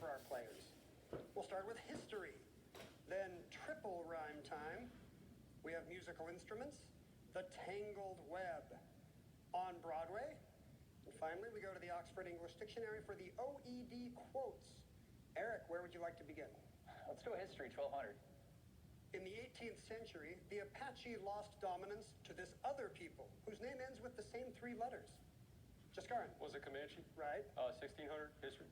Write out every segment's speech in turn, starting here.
for our players. We'll start with history, then triple rhyme time. We have musical instruments, the tangled web on Broadway. And finally, we go to the Oxford English Dictionary for the OED quotes. Eric, where would you like to begin? Let's go history, 1200. In the 18th century, the Apache lost dominance to this other people, whose name ends with the same three letters. Jaskaran. Was it Comanche? Right. 1600, history.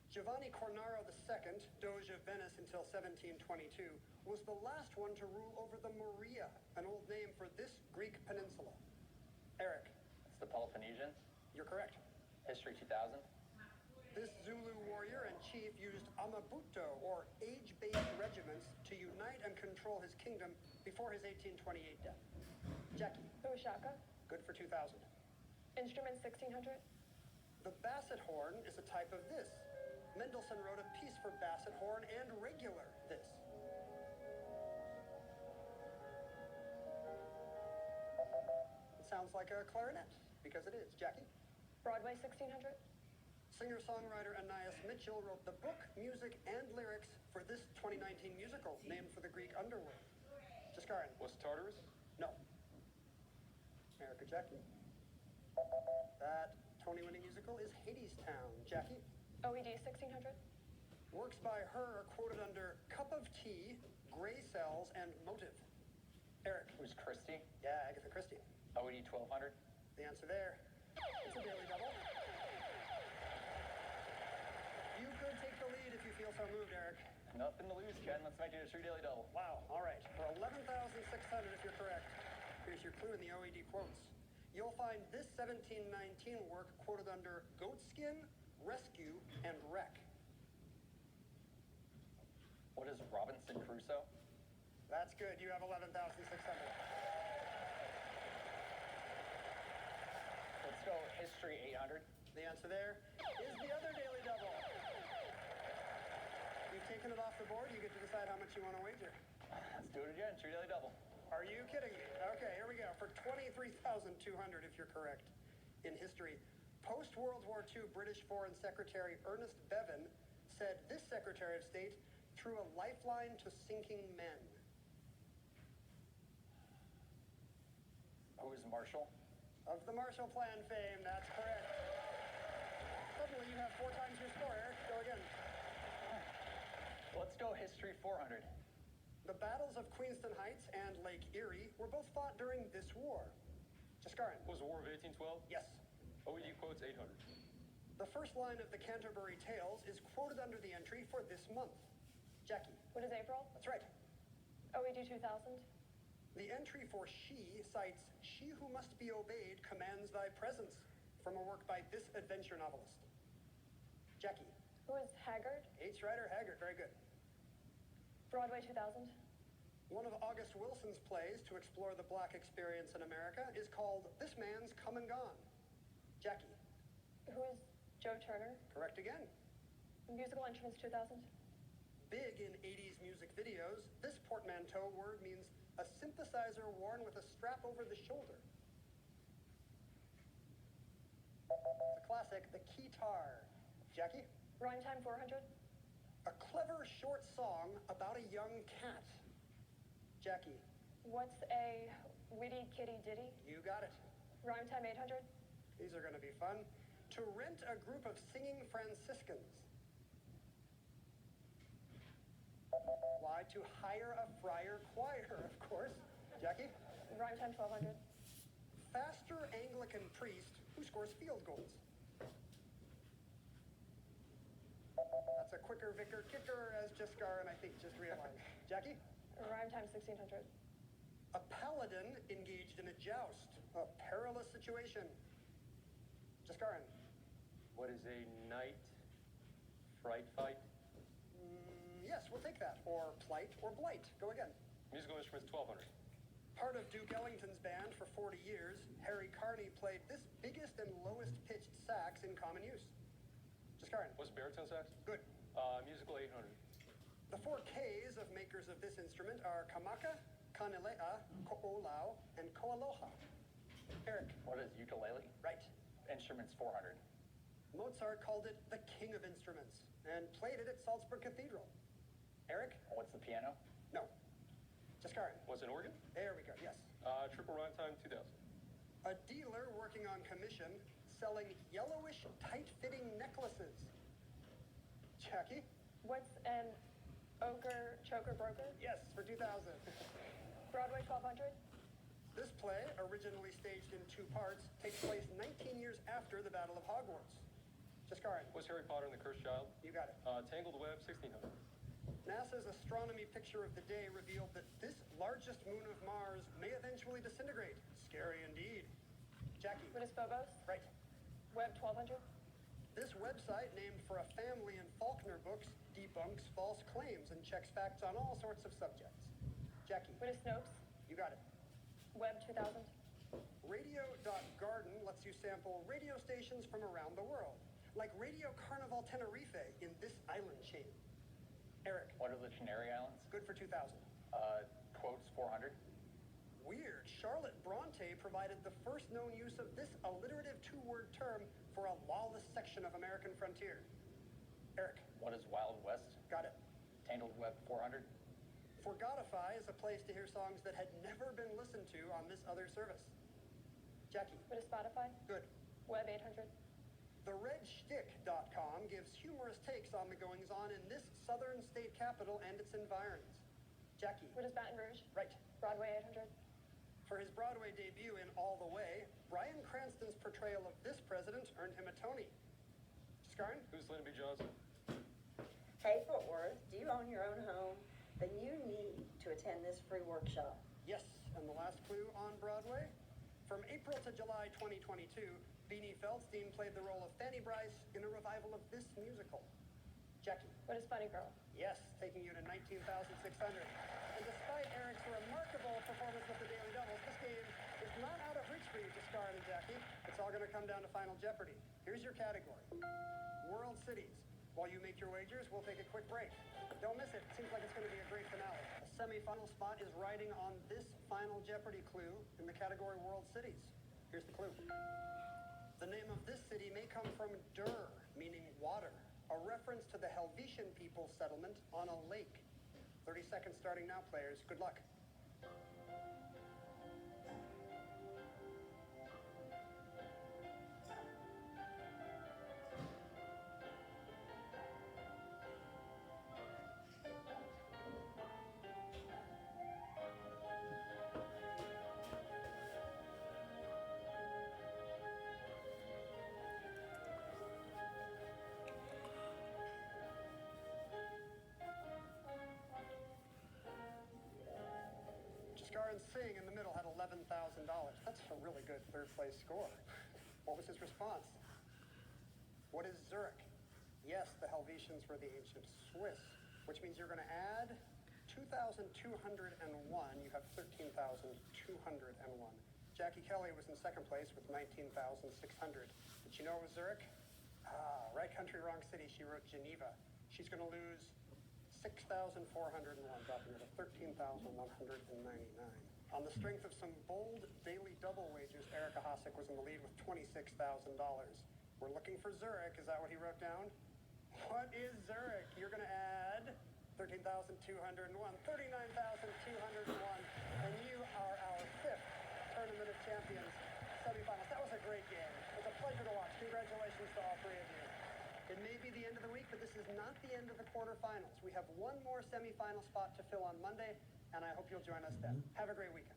Giovanni Cornaro II, Doge of Venice until 1722, was the last one to rule over the Morea, an old name for this Greek peninsula. Eric. It's the Peloponnesians. You're correct. History, 2000. This Zulu warrior and chief used amabuto, or age-based regiments, to unite and control his kingdom before his 1828 death. Jackie. Oaxaca. Good for 2000. Instrument 1600. The basset horn is a type of this. Mendelssohn wrote a piece for basset horn and regular this. It sounds like a clarinet, because it is. Jackie? Broadway 1600. Singer-songwriter Anais Mitchell wrote the book, music, and lyrics for this 2019 musical named for the Greek underworld. Jaskaran. Was Tartarus? No. Erica. Jackie? That Tony-winning musical is Hadestown. Jackie? OED 1600. Works by her are quoted under Cup of Tea, Gray Cells, and Motive. Eric. Who's Christie? Yeah, Agatha Christie. OED 1200. The answer there. It's a daily double. You could take the lead if you feel so moved, Eric. Nothing to lose, Ken. Let's make it a true daily double. Wow, all right. For 11,600 if you're correct. Here's your clue in the OED quotes. You'll find this 1719 work quoted under Goatskin, Rescue, and Wreck. What is Robinson Crusoe? That's good. You have 11,600. Let's go history, 800. The answer there is the other daily double. You've taken it off the board. You get to decide how much you want to wager. Let's do it again. True daily double. Are you kidding me? Okay, here we go. For 23,200 if you're correct. In history, post-World War II British Foreign Secretary Ernest Bevin said this Secretary of State threw a lifeline to sinking men. Who is Marshall? Of the Marshall Plan fame, that's correct. Suddenly you have 4 times your score, Eric. Go again. Let's go history, 400. The battles of Queenston Heights and Lake Erie were both fought during this war. Jaskaran. Was the War of 1812? Yes. OED quotes, 800. The first line of the Canterbury Tales is quoted under the entry for this month. Jackie. What is April? That's right. OED 2000. The entry for she cites "She who must be obeyed commands thy presence" from a work by this adventure novelist. Jackie. Who is Haggard? H. Rider Haggard. Very good. Broadway 2000. One of August Wilson's plays to explore the black experience in America is called This Man's Come and Gone. Jackie. Who is Joe Turner? Correct again. Musical instruments 2000. Big in 80s music videos, this portmanteau word means a synthesizer worn with a strap over the shoulder. It's a classic, the keytar. Jackie? Rhyme time 400. A clever short song about a young cat. Jackie? What's a witty kitty ditty? You got it. Rhyme time 800. These are going to be fun. To rent a group of singing Franciscans. Why? To hire a friar choir, of course. Jackie? Rhyme time 1200. Faster Anglican priest who scores field goals. That's a quicker vicar kicker, as Jaskar and I think just realized. Jackie? Rhyme time 1600. A paladin engaged in a joust, a perilous situation. Jaskaran. What is a night fright fight? Yes, we'll take that. Or plight or blight. Go again. Musical instruments, 1200. Part of Duke Ellington's band for 40 years, Harry Carney played this biggest and lowest pitched sax in common use. Jaskaran. Was baritone sax? Good. Musical 800. The 4 Ks of makers of this instrument are Kamaka, Kanilea, Ko'olau, and Koaloha. Eric. What is ukulele? Right. Instruments, 400. Mozart called it the king of instruments, and played it at Salzburg Cathedral. Eric? What's the piano? No. Jaskaran? Was an organ? There we go, yes. Triple rhyme time 2000. A dealer working on commission selling yellowish, tight-fitting necklaces. Jackie? What's an ochre choker broker? Yes, for 2000. Broadway 1200. This play, originally staged in 2 parts, takes place 19 years after the Battle of Hogwarts. Jaskaran? Was Harry Potter and the Cursed Child? You got it. Tangled Web 1600. NASA's astronomy picture of the day revealed that this largest moon of Mars may eventually disintegrate. Scary indeed. Jackie? What is Phobos? Right. Web 1200. This website, named for a family in Faulkner books, debunks false claims and checks facts on all sorts of subjects. Jackie? What is Snopes? You got it. Web 2000. Radio.garden lets you sample radio stations from around the world, like Radio Carnival Tenerife in this island chain. Eric? What are the Canary Islands? Good for 2000. Quotes 400. Weird. Charlotte Bronte provided the first known use of this alliterative 2-word term for a lawless section of American frontier. Eric? What is Wild West? Got it. Tangled Web 400. Forgotify is a place to hear songs that had never been listened to on this other service. Jackie? What is Spotify? Good. Web 800. TheRedShtick.com gives humorous takes on the goings-on in this southern state capital and its environs. Jackie? What is Baton Rouge? Right. Broadway 800. For his Broadway debut in All the Way, Bryan Cranston's portrayal of this president earned him a Tony. Scarn? Who's Lyndon B. Johnson? Hey, Fort Worth, do you own your own home? Then you need to attend this free workshop. Yes, and the last clue on Broadway? From April to July 2022, Beanie Feldstein played the role of Fanny Bryce in a revival of this musical. Jackie? What is Funny Girl? Yes, taking you to 19,600. And despite Eric's remarkable performance with the Daily Doubles, this game is not out of reach for you, Jaskaran and Jackie. It's all going to come down to Final Jeopardy. Here's your category. World Cities. While you make your wagers, we'll take a quick break. Don't miss it. Seems like it's going to be a great finale. A semi-final spot is riding on this Final Jeopardy clue in the category World Cities. Here's the clue. The name of this city may come from Dur, meaning water, a reference to the Helvetian people's settlement on a lake. 30 seconds starting now, players. Good luck. Jaskaran Singh in the middle had $11,000. That's a really good third-place score. What was his response? What is Zurich? Yes, the Helvetians were the ancient Swiss, which means you're going to add 2,201. You have 13,201. Jackie Kelly was in second place with 19,600. Did you know it was Zurich? Right country, wrong city. She wrote Geneva. She's going to lose 6,401, dropping her to 13,199. On the strength of some bold daily double wagers, Erica Hossack was in the lead with $26,000. We're looking for Zurich. Is that what he wrote down? What is Zurich? You're going to add 13,201, 39,201, and you are our 5th Tournament of Champions semifinals. That was a great game. It was a pleasure to watch. Congratulations to all 3 of you. It may be the end of the week, but this is not the end of the quarterfinals. We have one more semifinal spot to fill on Monday, and I hope you'll join us then. Have a great weekend.